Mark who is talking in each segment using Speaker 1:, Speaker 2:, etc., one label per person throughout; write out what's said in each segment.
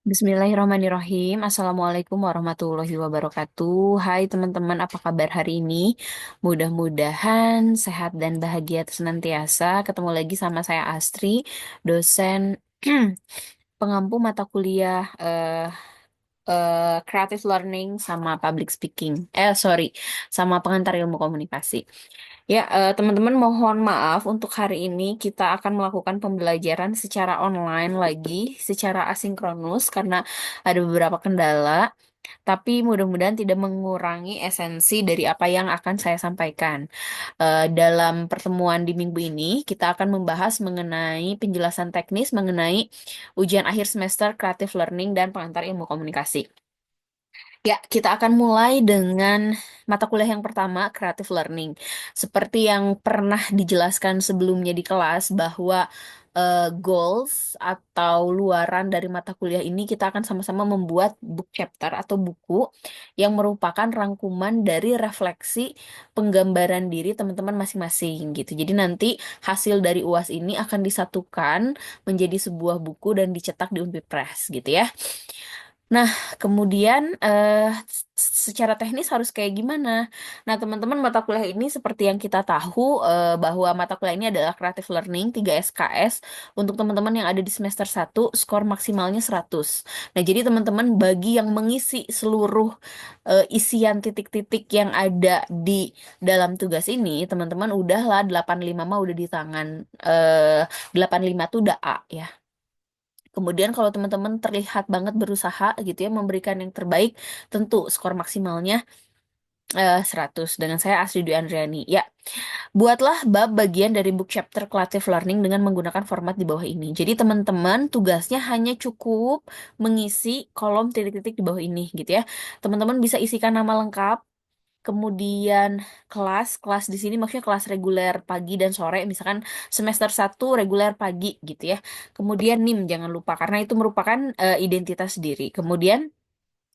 Speaker 1: Bismillahirrahmanirrahim. Assalamualaikum warahmatullahi wabarakatuh. Hai teman-teman, apa kabar hari ini? Mudah-mudahan sehat dan bahagia senantiasa. Ketemu lagi sama saya Astri, dosen pengampu mata kuliah Creative Learning sama Public Speaking. Sorry, sama pengantar ilmu komunikasi. Ya, teman-teman mohon maaf untuk hari ini kita akan melakukan pembelajaran secara online lagi, secara asinkronus karena ada beberapa kendala, tapi mudah-mudahan tidak mengurangi esensi dari apa yang akan saya sampaikan. Dalam pertemuan di minggu ini, kita akan membahas mengenai penjelasan teknis mengenai ujian akhir semester Creative Learning dan pengantar ilmu komunikasi. Ya, kita akan mulai dengan mata kuliah yang pertama, Creative Learning. Seperti yang pernah dijelaskan sebelumnya di kelas bahwa goals atau luaran dari mata kuliah ini kita akan sama-sama membuat book chapter atau buku yang merupakan rangkuman dari refleksi penggambaran diri teman-teman masing-masing gitu. Jadi nanti hasil dari UAS ini akan disatukan menjadi sebuah buku dan dicetak di Unpipres gitu ya. Nah, kemudian secara teknis harus kayak gimana? Nah, teman-teman mata kuliah ini seperti yang kita tahu bahwa mata kuliah ini adalah Creative Learning 3 SKS. Untuk teman-teman yang ada di semester 1, skor maksimalnya 100. Nah, jadi teman-teman bagi yang mengisi seluruh isian titik-titik yang ada di dalam tugas ini, teman-teman udahlah 85 mah udah di tangan. 85 tuh udah A ya. Kemudian kalau teman-teman terlihat banget berusaha gitu ya memberikan yang terbaik, tentu skor maksimalnya 100. Dengan saya Asri Dwi Andriani. Ya, buatlah bab bagian dari book chapter Creative Learning dengan menggunakan format di bawah ini. Jadi teman-teman tugasnya hanya cukup mengisi kolom titik-titik di bawah ini gitu ya. Teman-teman bisa isikan nama lengkap, kemudian kelas di sini maksudnya kelas reguler pagi dan sore, misalkan semester 1 reguler pagi gitu ya. Kemudian NIM jangan lupa karena itu merupakan identitas diri. Kemudian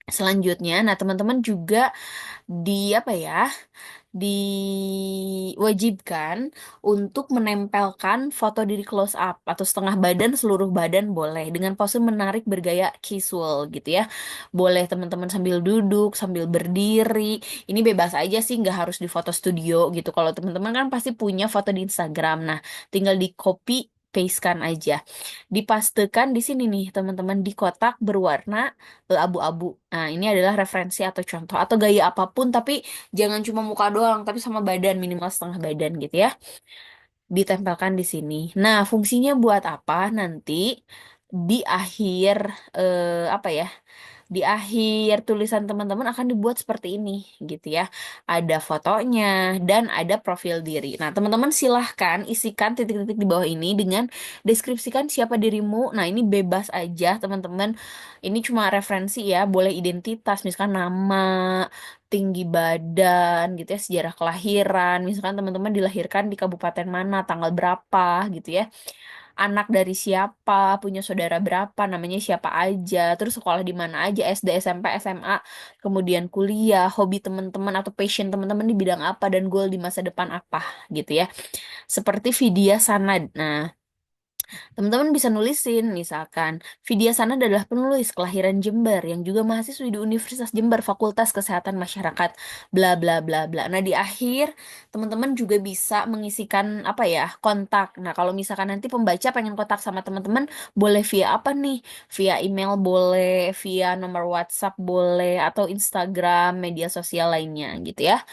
Speaker 1: selanjutnya, nah teman-teman juga di apa ya? Diwajibkan untuk menempelkan foto diri close up atau setengah badan, seluruh badan boleh dengan pose menarik bergaya casual gitu ya. Boleh teman-teman sambil duduk, sambil berdiri. Ini bebas aja sih, nggak harus di foto studio gitu. Kalau teman-teman kan pasti punya foto di Instagram. Nah, tinggal di copy pastekan aja. Dipastekan di sini nih, teman-teman, di kotak berwarna abu-abu. Nah, ini adalah referensi atau contoh atau gaya apapun, tapi jangan cuma muka doang, tapi sama badan minimal setengah badan gitu ya. Ditempelkan di sini. Nah, fungsinya buat apa? Nanti di akhir apa ya? Di akhir tulisan teman-teman akan dibuat seperti ini gitu ya. Ada fotonya dan ada profil diri. Nah, teman-teman silahkan isikan titik-titik di bawah ini dengan deskripsikan siapa dirimu. Nah, ini bebas aja teman-teman. Ini cuma referensi ya, boleh identitas, misalkan nama, tinggi badan gitu ya, sejarah kelahiran. Misalkan teman-teman dilahirkan di kabupaten mana, tanggal berapa gitu ya, anak dari siapa, punya saudara berapa, namanya siapa aja, terus sekolah di mana aja, SD, SMP, SMA, kemudian kuliah, hobi teman-teman atau passion teman-teman di bidang apa, dan goal di masa depan apa, gitu ya. Seperti Vidya Sanad. Nah, teman-teman bisa nulisin, misalkan, Vidya Sanad adalah penulis kelahiran Jember yang juga mahasiswi di Universitas Jember, Fakultas Kesehatan Masyarakat, bla bla bla bla. Nah, di akhir teman-teman juga bisa mengisikan apa ya, kontak. Nah, kalau misalkan nanti pembaca pengen kontak sama teman-teman, boleh via apa nih? Via email boleh, via nomor WhatsApp boleh, atau Instagram, media sosial lainnya gitu ya.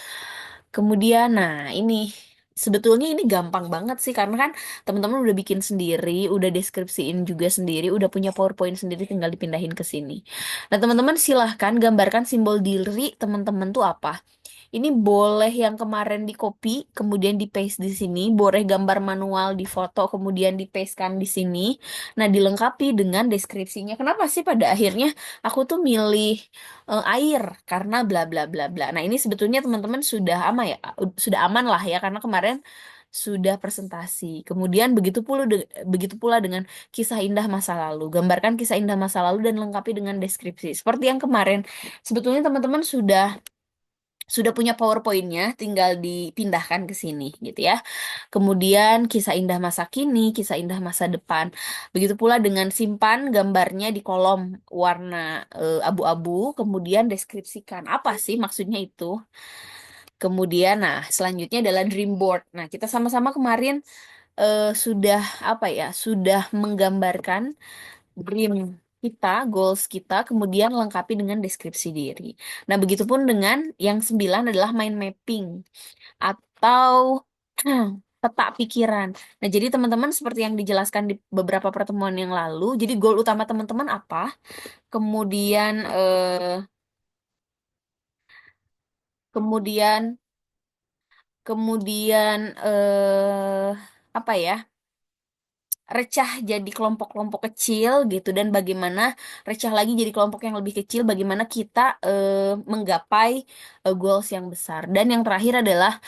Speaker 1: Kemudian, nah ini sebetulnya ini gampang banget sih karena kan teman-teman udah bikin sendiri, udah deskripsiin juga sendiri, udah punya PowerPoint sendiri, tinggal dipindahin ke sini. Nah, teman-teman silahkan gambarkan simbol diri teman-teman tuh apa. Ini boleh yang kemarin di copy, kemudian di paste di sini, boleh gambar manual di foto, kemudian di pastekan di sini. Nah, dilengkapi dengan deskripsinya. Kenapa sih pada akhirnya aku tuh milih air karena bla bla bla bla. Nah, ini sebetulnya teman-teman sudah aman ya, sudah aman lah ya karena kemarin sudah presentasi. Kemudian begitu pula dengan kisah indah masa lalu. Gambarkan kisah indah masa lalu dan lengkapi dengan deskripsi. Seperti yang kemarin, sebetulnya teman-teman sudah Sudah punya PowerPoint-nya, tinggal dipindahkan ke sini gitu ya. Kemudian kisah indah masa kini, kisah indah masa depan. Begitu pula dengan simpan gambarnya di kolom warna abu-abu, kemudian deskripsikan apa sih maksudnya itu. Kemudian, nah, selanjutnya adalah dream board. Nah, kita sama-sama kemarin sudah apa ya, sudah menggambarkan dream kita, goals kita, kemudian lengkapi dengan deskripsi diri. Nah, begitupun dengan yang 9 adalah mind mapping atau peta pikiran. Nah, jadi teman-teman seperti yang dijelaskan di beberapa pertemuan yang lalu, jadi goal utama teman-teman apa? Kemudian kemudian kemudian apa ya? Recah jadi kelompok-kelompok kecil gitu, dan bagaimana recah lagi jadi kelompok yang lebih kecil, bagaimana kita menggapai goals yang besar. Dan yang terakhir adalah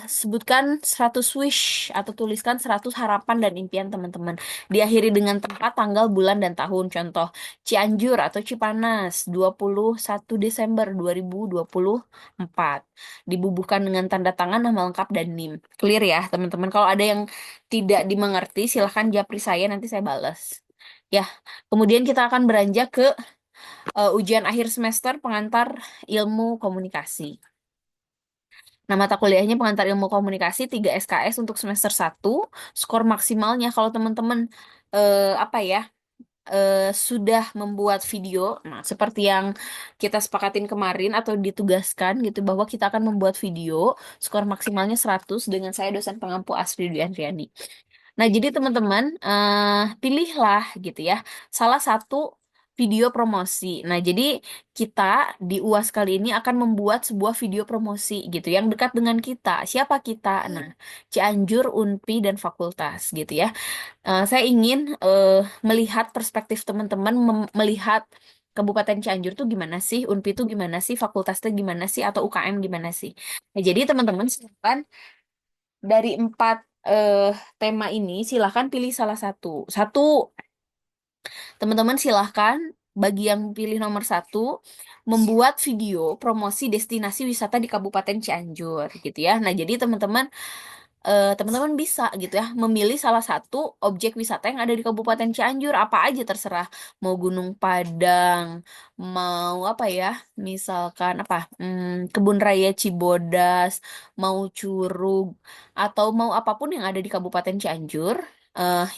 Speaker 1: sebutkan 100 wish atau tuliskan 100 harapan dan impian teman-teman. Diakhiri dengan tempat, tanggal, bulan, dan tahun. Contoh, Cianjur atau Cipanas, 21 Desember 2024. Dibubuhkan dengan tanda tangan, nama lengkap, dan NIM. Clear ya, teman-teman. Kalau ada yang tidak dimengerti, silahkan japri saya, nanti saya balas. Ya, kemudian kita akan beranjak ke ujian akhir semester pengantar ilmu komunikasi. Nah, mata kuliahnya pengantar ilmu komunikasi 3 SKS untuk semester 1. Skor maksimalnya kalau teman-teman apa ya, sudah membuat video, nah seperti yang kita sepakatin kemarin atau ditugaskan gitu bahwa kita akan membuat video, skor maksimalnya 100 dengan saya dosen pengampu Asri Dwi Andriani. Nah, jadi teman-teman pilihlah gitu ya salah satu video promosi. Nah, jadi kita di UAS kali ini akan membuat sebuah video promosi gitu yang dekat dengan kita. Siapa kita? Nah, Cianjur, Unpi, dan fakultas gitu ya. Saya ingin melihat perspektif teman-teman, melihat Kabupaten Cianjur tuh gimana sih, Unpi tuh gimana sih, fakultas tuh gimana sih, atau UKM gimana sih. Nah, jadi teman-teman silakan dari 4 eh, tema ini silahkan pilih salah satu. Satu, teman-teman silahkan bagi yang pilih nomor 1 membuat video promosi destinasi wisata di Kabupaten Cianjur gitu ya. Nah, jadi teman-teman bisa gitu ya memilih salah satu objek wisata yang ada di Kabupaten Cianjur, apa aja terserah, mau Gunung Padang, mau apa ya, misalkan apa, Kebun Raya Cibodas, mau Curug, atau mau apapun yang ada di Kabupaten Cianjur,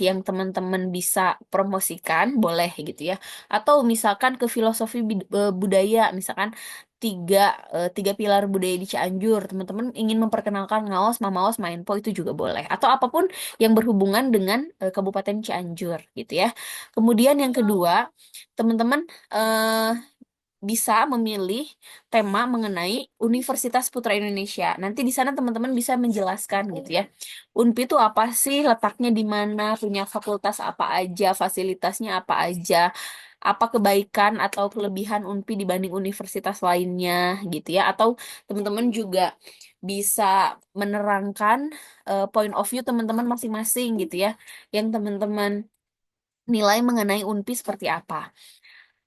Speaker 1: yang teman-teman bisa promosikan boleh gitu ya. Atau misalkan ke filosofi budaya, misalkan tiga tiga pilar budaya di Cianjur, teman-teman ingin memperkenalkan Ngaos, Mamaos, Mainpo, itu juga boleh, atau apapun yang berhubungan dengan Kabupaten Cianjur gitu ya. Kemudian yang kedua, teman-teman eh, bisa memilih tema mengenai Universitas Putra Indonesia. Nanti di sana teman-teman bisa menjelaskan gitu ya. UNPI itu apa sih, letaknya di mana, punya fakultas apa aja, fasilitasnya apa aja, apa kebaikan atau kelebihan UNPI dibanding universitas lainnya gitu ya. Atau teman-teman juga bisa menerangkan point of view teman-teman masing-masing gitu ya. Yang teman-teman nilai mengenai UNPI seperti apa.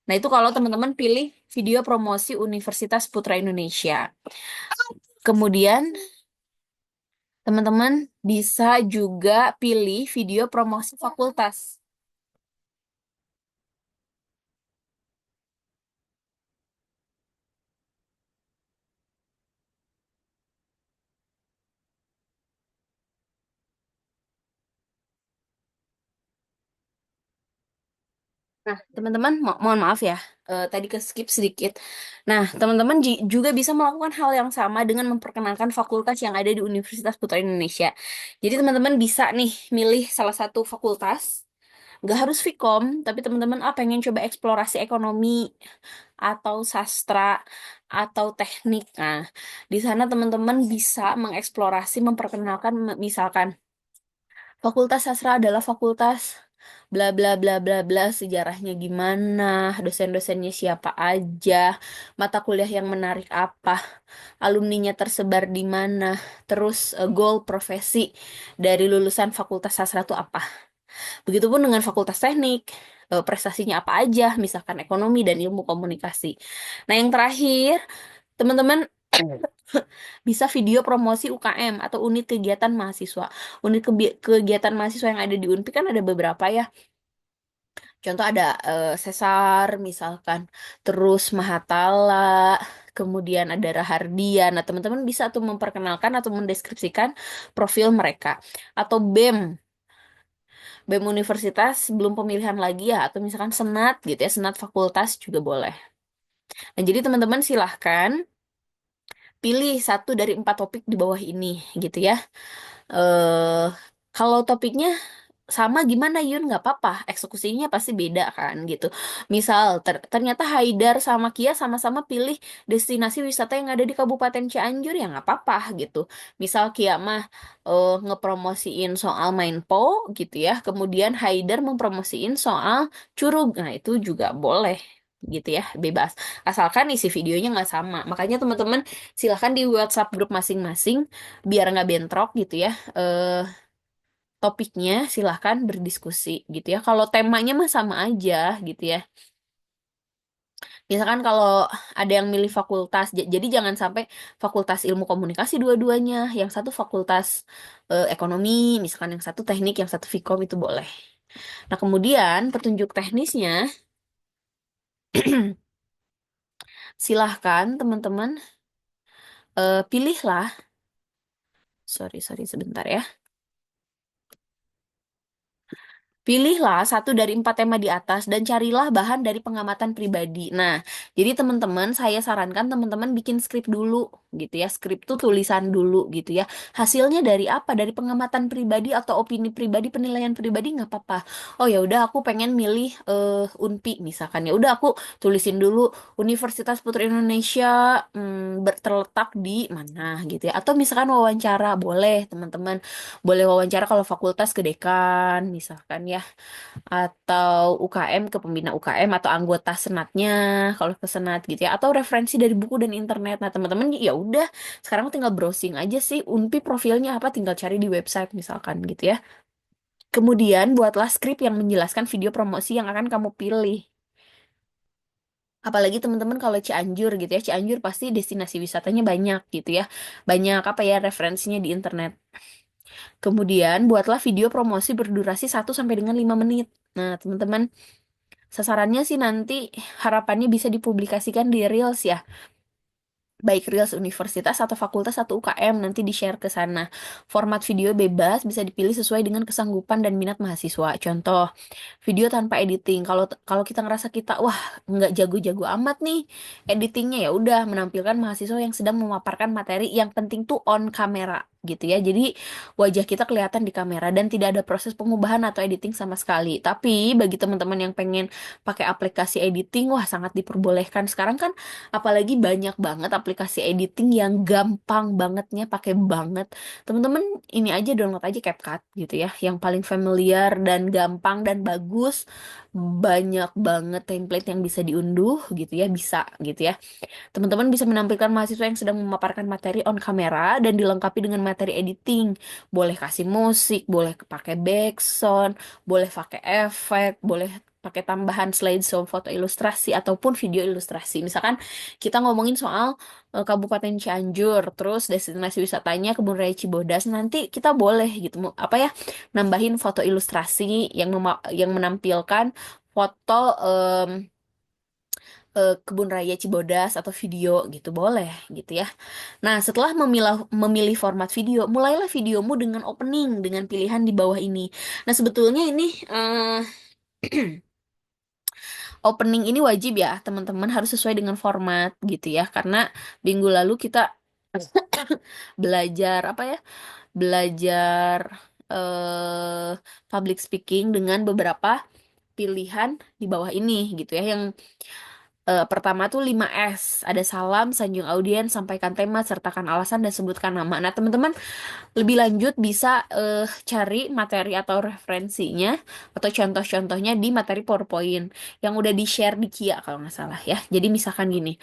Speaker 1: Nah, itu kalau teman-teman pilih video promosi Universitas Putra Indonesia. Kemudian, teman-teman bisa juga pilih video promosi fakultas. Nah, teman-teman, mohon maaf ya, tadi ke skip sedikit. Nah, teman-teman juga bisa melakukan hal yang sama dengan memperkenalkan fakultas yang ada di Universitas Putra Indonesia. Jadi, teman-teman bisa nih milih salah satu fakultas. Nggak harus Vkom, tapi teman-teman pengen coba eksplorasi ekonomi atau sastra atau teknik. Nah, di sana teman-teman bisa mengeksplorasi, memperkenalkan, misalkan Fakultas Sastra adalah fakultas bla bla bla bla bla, sejarahnya gimana, dosen-dosennya siapa aja, mata kuliah yang menarik apa, alumninya tersebar di mana, terus goal profesi dari lulusan Fakultas Sastra itu apa. Begitupun dengan Fakultas Teknik, prestasinya apa aja, misalkan ekonomi dan ilmu komunikasi. Nah, yang terakhir, teman-teman Bisa video promosi UKM atau unit kegiatan mahasiswa. Unit kegiatan mahasiswa yang ada di UNPI kan ada beberapa ya. Contoh ada Sesar misalkan, terus Mahatala, kemudian ada Rahardian. Nah, teman-teman bisa tuh memperkenalkan atau mendeskripsikan profil mereka. Atau BEM universitas belum pemilihan lagi ya, atau misalkan senat gitu ya, senat fakultas juga boleh. Nah, jadi teman-teman silahkan pilih satu dari 4 topik di bawah ini gitu ya. eh Kalau topiknya sama gimana Yun, nggak apa-apa, eksekusinya pasti beda kan gitu. Misal ternyata Haidar sama Kia sama-sama pilih destinasi wisata yang ada di Kabupaten Cianjur, ya nggak apa-apa gitu. Misal Kia mah ngepromosiin soal main po gitu ya, kemudian Haidar mempromosiin soal Curug, nah itu juga boleh gitu ya, bebas asalkan isi videonya nggak sama. Makanya teman-teman silahkan di WhatsApp grup masing-masing biar nggak bentrok gitu ya. Topiknya silahkan berdiskusi gitu ya. Kalau temanya mah sama aja gitu ya. Misalkan kalau ada yang milih fakultas, jadi jangan sampai fakultas ilmu komunikasi dua-duanya. Yang satu fakultas ekonomi, misalkan yang satu teknik, yang satu Vkom itu boleh. Nah, kemudian petunjuk teknisnya silahkan teman-teman pilihlah. Sorry, sorry sebentar ya. Pilihlah satu dari 4 tema di atas dan carilah bahan dari pengamatan pribadi. Nah, jadi teman-teman, saya sarankan teman-teman bikin skrip dulu, gitu ya. Skrip tuh tulisan dulu, gitu ya. Hasilnya dari apa? Dari pengamatan pribadi atau opini pribadi, penilaian pribadi nggak apa-apa. Oh ya udah, aku pengen milih Unpi misalkan ya. Udah aku tulisin dulu Universitas Putri Indonesia terletak di mana, gitu ya. Atau misalkan wawancara, boleh teman-teman. Boleh wawancara kalau fakultas ke dekan, misalkan ya, atau UKM ke pembina UKM atau anggota senatnya kalau ke senat gitu ya, atau referensi dari buku dan internet. Nah, teman-teman ya udah, sekarang tinggal browsing aja sih Unpi profilnya apa, tinggal cari di website misalkan gitu ya. Kemudian buatlah skrip yang menjelaskan video promosi yang akan kamu pilih. Apalagi teman-teman kalau Cianjur gitu ya, Cianjur pasti destinasi wisatanya banyak gitu ya. Banyak apa ya referensinya di internet. Kemudian buatlah video promosi berdurasi 1 sampai dengan 5 menit. Nah, teman-teman, sasarannya sih nanti harapannya bisa dipublikasikan di Reels ya, baik Reels universitas atau fakultas atau UKM, nanti di-share ke sana. Format video bebas bisa dipilih sesuai dengan kesanggupan dan minat mahasiswa. Contoh, video tanpa editing. Kalau kalau kita ngerasa kita wah nggak jago-jago amat nih editingnya, ya udah menampilkan mahasiswa yang sedang memaparkan materi, yang penting tuh on kamera gitu ya. Jadi wajah kita kelihatan di kamera dan tidak ada proses pengubahan atau editing sama sekali. Tapi bagi teman-teman yang pengen pakai aplikasi editing, wah sangat diperbolehkan. Sekarang kan apalagi banyak banget aplikasi editing yang gampang bangetnya, pakai banget. Teman-teman ini aja download aja CapCut gitu ya, yang paling familiar dan gampang dan bagus. Banyak banget template yang bisa diunduh gitu ya, bisa gitu ya. Teman-teman bisa menampilkan mahasiswa yang sedang memaparkan materi on kamera dan dilengkapi dengan materi editing. Boleh kasih musik, boleh pakai background, boleh pakai efek, boleh pakai tambahan slideshow, foto ilustrasi ataupun video ilustrasi. Misalkan kita ngomongin soal Kabupaten Cianjur, terus destinasi wisatanya Kebun Raya Cibodas, nanti kita boleh gitu apa ya, nambahin foto ilustrasi yang yang menampilkan foto Kebun Raya Cibodas atau video gitu, boleh gitu ya. Nah, setelah memilih format video, mulailah videomu dengan opening dengan pilihan di bawah ini. Nah, sebetulnya ini opening ini wajib ya, teman-teman harus sesuai dengan format gitu ya. Karena minggu lalu kita belajar apa ya? Belajar public speaking dengan beberapa pilihan di bawah ini gitu ya, yang pertama tuh 5S. Ada salam, sanjung audiens, sampaikan tema, sertakan alasan, dan sebutkan nama. Nah, teman-teman lebih lanjut bisa cari materi atau referensinya atau contoh-contohnya di materi PowerPoint yang udah di-share di Kia kalau nggak salah ya. Jadi misalkan gini,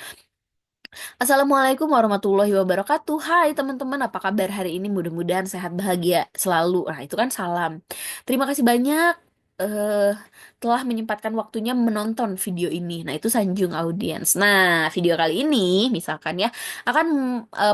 Speaker 1: Assalamualaikum warahmatullahi wabarakatuh. Hai teman-teman, apa kabar hari ini? Mudah-mudahan sehat bahagia selalu. Nah, itu kan salam. Terima kasih banyak eh, telah menyempatkan waktunya menonton video ini. Nah, itu sanjung audiens. Nah, video kali ini misalkan ya akan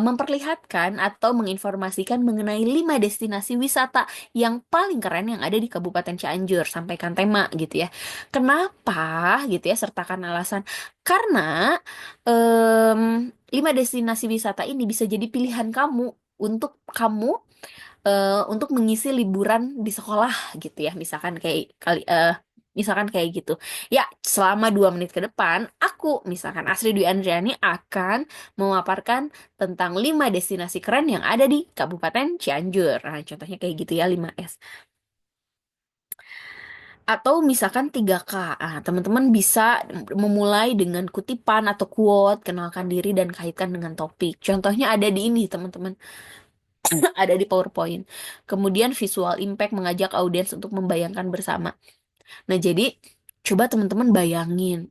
Speaker 1: memperlihatkan atau menginformasikan mengenai 5 destinasi wisata yang paling keren yang ada di Kabupaten Cianjur. Sampaikan tema gitu ya. Kenapa gitu ya, sertakan alasan. Karena 5 destinasi wisata ini bisa jadi pilihan kamu untuk mengisi liburan di sekolah gitu ya, misalkan kayak gitu ya. Selama 2 menit ke depan aku misalkan Asri Dwi Andriani akan memaparkan tentang 5 destinasi keren yang ada di Kabupaten Cianjur. Nah, contohnya kayak gitu ya, 5S. Atau misalkan 3K. Teman-teman bisa memulai dengan kutipan atau quote, kenalkan diri dan kaitkan dengan topik. Contohnya ada di ini, teman-teman. Ada di PowerPoint. Kemudian visual impact mengajak audiens untuk membayangkan bersama. Nah, jadi coba teman-teman bayangin,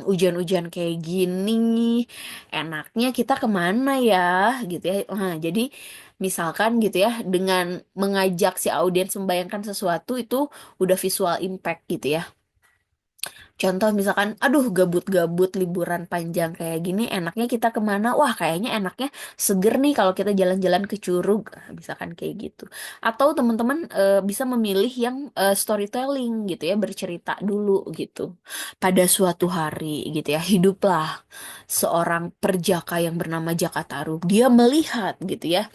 Speaker 1: hujan-hujan kayak gini, enaknya kita kemana ya, gitu ya. Nah, jadi misalkan gitu ya, dengan mengajak si audiens membayangkan sesuatu itu udah visual impact gitu ya. Contoh misalkan, aduh gabut-gabut liburan panjang kayak gini, enaknya kita kemana? Wah, kayaknya enaknya seger nih kalau kita jalan-jalan ke Curug, misalkan kayak gitu. Atau teman-teman bisa memilih yang storytelling gitu ya, bercerita dulu gitu. Pada suatu hari gitu ya, hiduplah seorang perjaka yang bernama Jaka Tarub. Dia melihat gitu ya,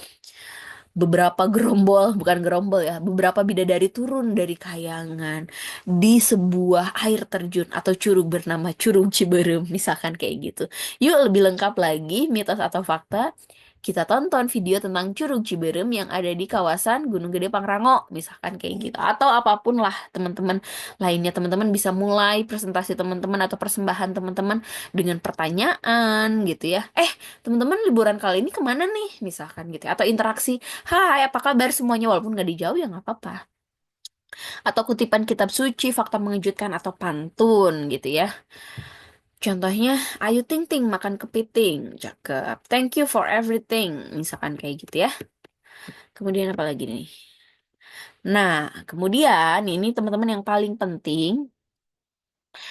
Speaker 1: beberapa gerombol, bukan gerombol ya, beberapa bidadari turun dari kayangan di sebuah air terjun atau curug bernama Curug Ciberem, misalkan kayak gitu. Yuk lebih lengkap lagi, mitos atau fakta, kita tonton video tentang Curug Ciberem yang ada di kawasan Gunung Gede Pangrango, misalkan kayak gitu. Atau apapun lah teman-teman lainnya, teman-teman bisa mulai presentasi teman-teman atau persembahan teman-teman dengan pertanyaan gitu ya. Teman-teman liburan kali ini kemana nih? Misalkan gitu ya. Atau interaksi, hai, apa kabar semuanya? Walaupun nggak dijawab ya nggak apa-apa. Atau kutipan kitab suci, fakta mengejutkan, atau pantun gitu ya. Contohnya, Ayu Ting Ting makan kepiting. Cakep. Thank you for everything. Misalkan kayak gitu ya. Kemudian apa lagi nih? Nah, kemudian ini teman-teman yang paling penting,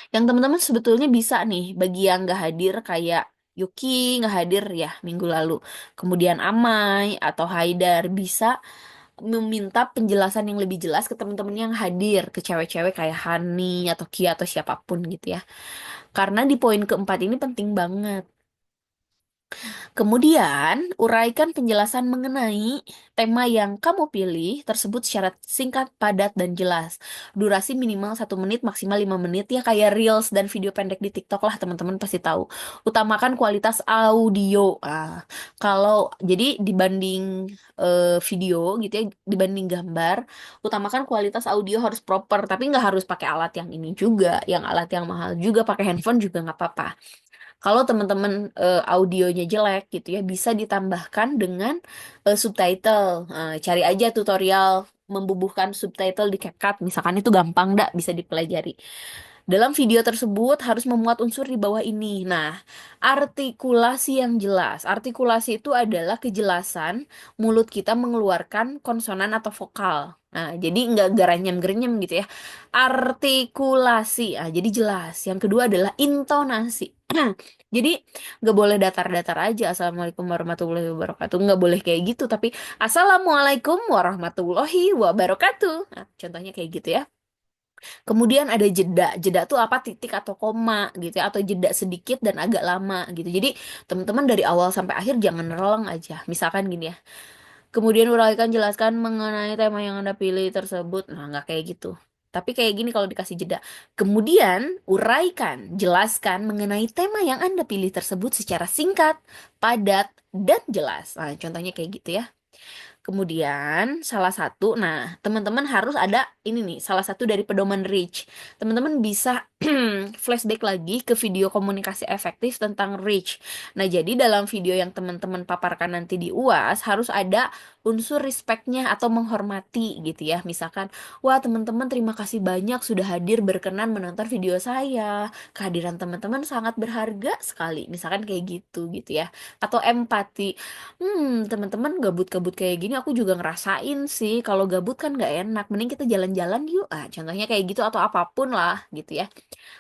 Speaker 1: yang teman-teman sebetulnya bisa nih, bagi yang nggak hadir kayak Yuki nggak hadir ya minggu lalu. Kemudian Amai atau Haidar bisa meminta penjelasan yang lebih jelas ke teman-teman yang hadir, ke cewek-cewek kayak Hani atau Kia atau siapapun gitu ya. Karena di poin keempat ini penting banget. Kemudian, uraikan penjelasan mengenai tema yang kamu pilih tersebut secara singkat, padat, dan jelas. Durasi minimal 1 menit, maksimal 5 menit ya, kayak Reels dan video pendek di TikTok lah, teman-teman pasti tahu. Utamakan kualitas audio. Kalau jadi dibanding video gitu ya, dibanding gambar, utamakan kualitas audio harus proper, tapi nggak harus pakai alat yang ini juga, yang alat yang mahal juga, pakai handphone juga nggak apa-apa. Kalau teman-teman audionya jelek gitu ya, bisa ditambahkan dengan subtitle. Cari aja tutorial membubuhkan subtitle di CapCut, misalkan itu gampang dak, bisa dipelajari. Dalam video tersebut harus memuat unsur di bawah ini. Nah, artikulasi yang jelas. Artikulasi itu adalah kejelasan mulut kita mengeluarkan konsonan atau vokal. Nah, jadi nggak geranyam-gerenyem gitu ya. Artikulasi, jadi jelas. Yang kedua adalah intonasi. Jadi nggak boleh datar-datar aja. Assalamualaikum warahmatullahi wabarakatuh. Nggak boleh kayak gitu. Tapi Assalamualaikum warahmatullahi wabarakatuh. Nah, contohnya kayak gitu ya. Kemudian ada jeda. Jeda tuh apa? Titik atau koma gitu ya. Atau jeda sedikit dan agak lama gitu. Jadi teman-teman dari awal sampai akhir jangan releng aja. Misalkan gini ya. Kemudian uraikan jelaskan mengenai tema yang Anda pilih tersebut. Nah, nggak kayak gitu. Tapi kayak gini kalau dikasih jeda. Kemudian uraikan, jelaskan mengenai tema yang Anda pilih tersebut secara singkat, padat, dan jelas. Nah, contohnya kayak gitu ya. Kemudian salah satu, nah teman-teman harus ada ini nih, salah satu dari pedoman Rich. Teman-teman bisa flashback lagi ke video komunikasi efektif tentang Rich. Nah, jadi dalam video yang teman-teman paparkan nanti di UAS harus ada unsur respectnya atau menghormati gitu ya. Misalkan, wah teman-teman terima kasih banyak sudah hadir berkenan menonton video saya. Kehadiran teman-teman sangat berharga sekali. Misalkan kayak gitu gitu ya. Atau empati. Teman-teman gabut-gabut kayak gini ini aku juga ngerasain sih, kalau gabut kan nggak enak, mending kita jalan-jalan yuk. Contohnya kayak gitu atau apapun lah gitu ya.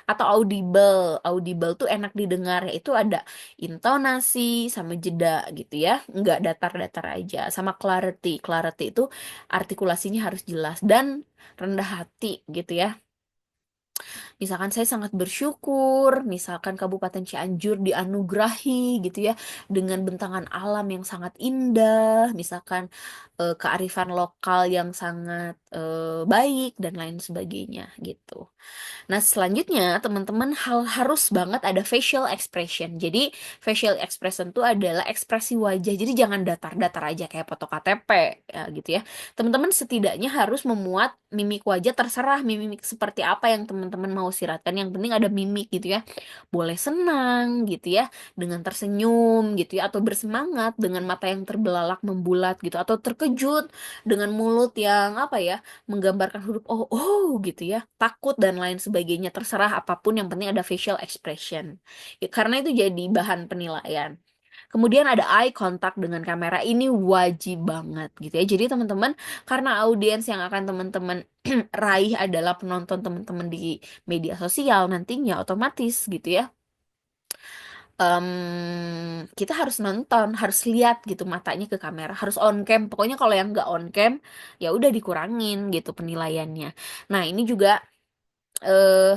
Speaker 1: Atau audible, audible tuh enak didengar, yaitu ada intonasi sama jeda gitu ya, nggak datar-datar aja. Sama clarity, clarity itu artikulasinya harus jelas dan rendah hati gitu ya. Misalkan saya sangat bersyukur, misalkan Kabupaten Cianjur dianugerahi gitu ya dengan bentangan alam yang sangat indah, misalkan kearifan lokal yang sangat baik dan lain sebagainya gitu. Nah, selanjutnya teman-teman harus banget ada facial expression. Jadi, facial expression itu adalah ekspresi wajah. Jadi jangan datar-datar aja kayak foto KTP ya gitu ya. Teman-teman setidaknya harus memuat mimik wajah, terserah mimik seperti apa yang teman-teman mau siratkan. Yang penting ada mimik gitu ya. Boleh senang gitu ya, dengan tersenyum gitu ya, atau bersemangat dengan mata yang terbelalak membulat gitu, atau terkejut dengan mulut yang apa ya, menggambarkan huruf oh oh gitu ya, takut dan lain sebagainya, terserah apapun yang penting ada facial expression ya, karena itu jadi bahan penilaian. Kemudian ada eye contact dengan kamera, ini wajib banget gitu ya. Jadi teman-teman, karena audiens yang akan teman-teman raih adalah penonton teman-teman di media sosial nantinya, otomatis gitu ya, kita harus nonton, harus lihat gitu matanya ke kamera, harus on cam. Pokoknya kalau yang nggak on cam, ya udah dikurangin gitu penilaiannya. Nah, ini juga eh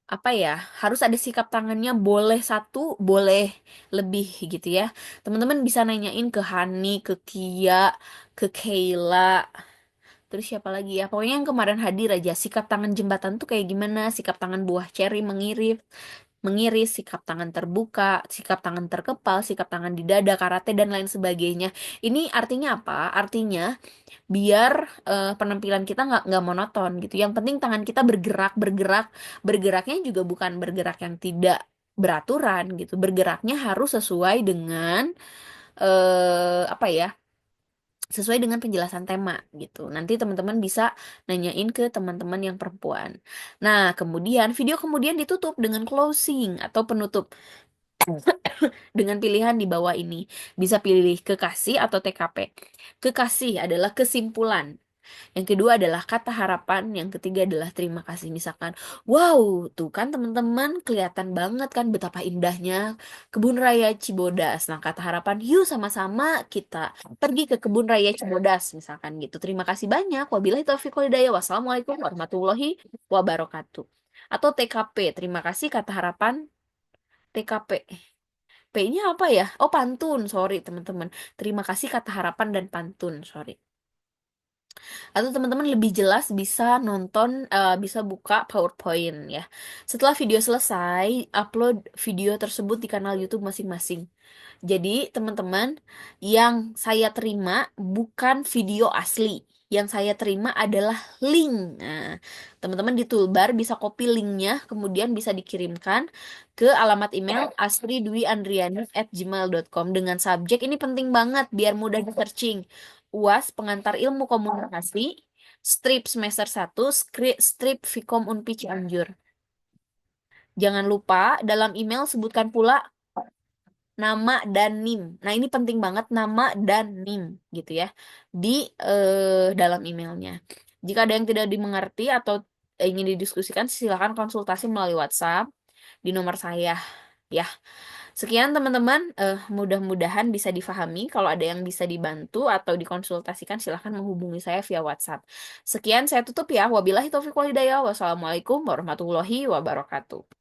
Speaker 1: apa ya, harus ada sikap tangannya, boleh satu, boleh lebih gitu ya. Teman-teman bisa nanyain ke Hani, ke Kia, ke Kayla, terus siapa lagi ya? Pokoknya yang kemarin hadir aja, sikap tangan jembatan tuh kayak gimana, sikap tangan buah ceri mengiris, sikap tangan terbuka, sikap tangan terkepal, sikap tangan di dada, karate dan lain sebagainya. Ini artinya apa? Artinya biar penampilan kita nggak monoton gitu. Yang penting tangan kita bergerak, bergerak, bergeraknya juga bukan bergerak yang tidak beraturan gitu. Bergeraknya harus sesuai dengan apa ya? Sesuai dengan penjelasan tema gitu. Nanti teman-teman bisa nanyain ke teman-teman yang perempuan. Nah, kemudian video kemudian ditutup dengan closing atau penutup dengan pilihan di bawah ini. Bisa pilih kekasih atau TKP. Kekasih adalah kesimpulan. Yang kedua adalah kata harapan, yang ketiga adalah terima kasih. Misalkan, wow, tuh kan teman-teman kelihatan banget kan betapa indahnya Kebun Raya Cibodas. Nah, kata harapan, yuk sama-sama kita pergi ke Kebun Raya Cibodas, misalkan gitu. Terima kasih banyak. Wabillahi taufiq wal hidayah. Wassalamualaikum warahmatullahi wabarakatuh. Atau TKP, terima kasih kata harapan TKP. P-nya apa ya? Oh, pantun. Sorry, teman-teman. Terima kasih kata harapan dan pantun. Sorry. Atau teman-teman lebih jelas bisa nonton, bisa buka PowerPoint ya. Setelah video selesai, upload video tersebut di kanal YouTube masing-masing. Jadi, teman-teman, yang saya terima bukan video asli. Yang saya terima adalah link. Nah, teman-teman di toolbar bisa copy linknya, kemudian bisa dikirimkan ke alamat email astridwiandriani@gmail.com dengan subjek, ini penting banget biar mudah di searching. UAS Pengantar Ilmu Komunikasi, strip semester 1, strip Vkom Unpi Cianjur. Jangan lupa dalam email sebutkan pula nama dan NIM. Nah, ini penting banget, nama dan NIM gitu ya di dalam emailnya. Jika ada yang tidak dimengerti atau ingin didiskusikan, silakan konsultasi melalui WhatsApp di nomor saya ya. Sekian teman-teman, mudah-mudahan bisa difahami. Kalau ada yang bisa dibantu atau dikonsultasikan, silahkan menghubungi saya via WhatsApp. Sekian, saya tutup ya. Wabillahi taufiq wal hidayah. Wassalamualaikum warahmatullahi wabarakatuh.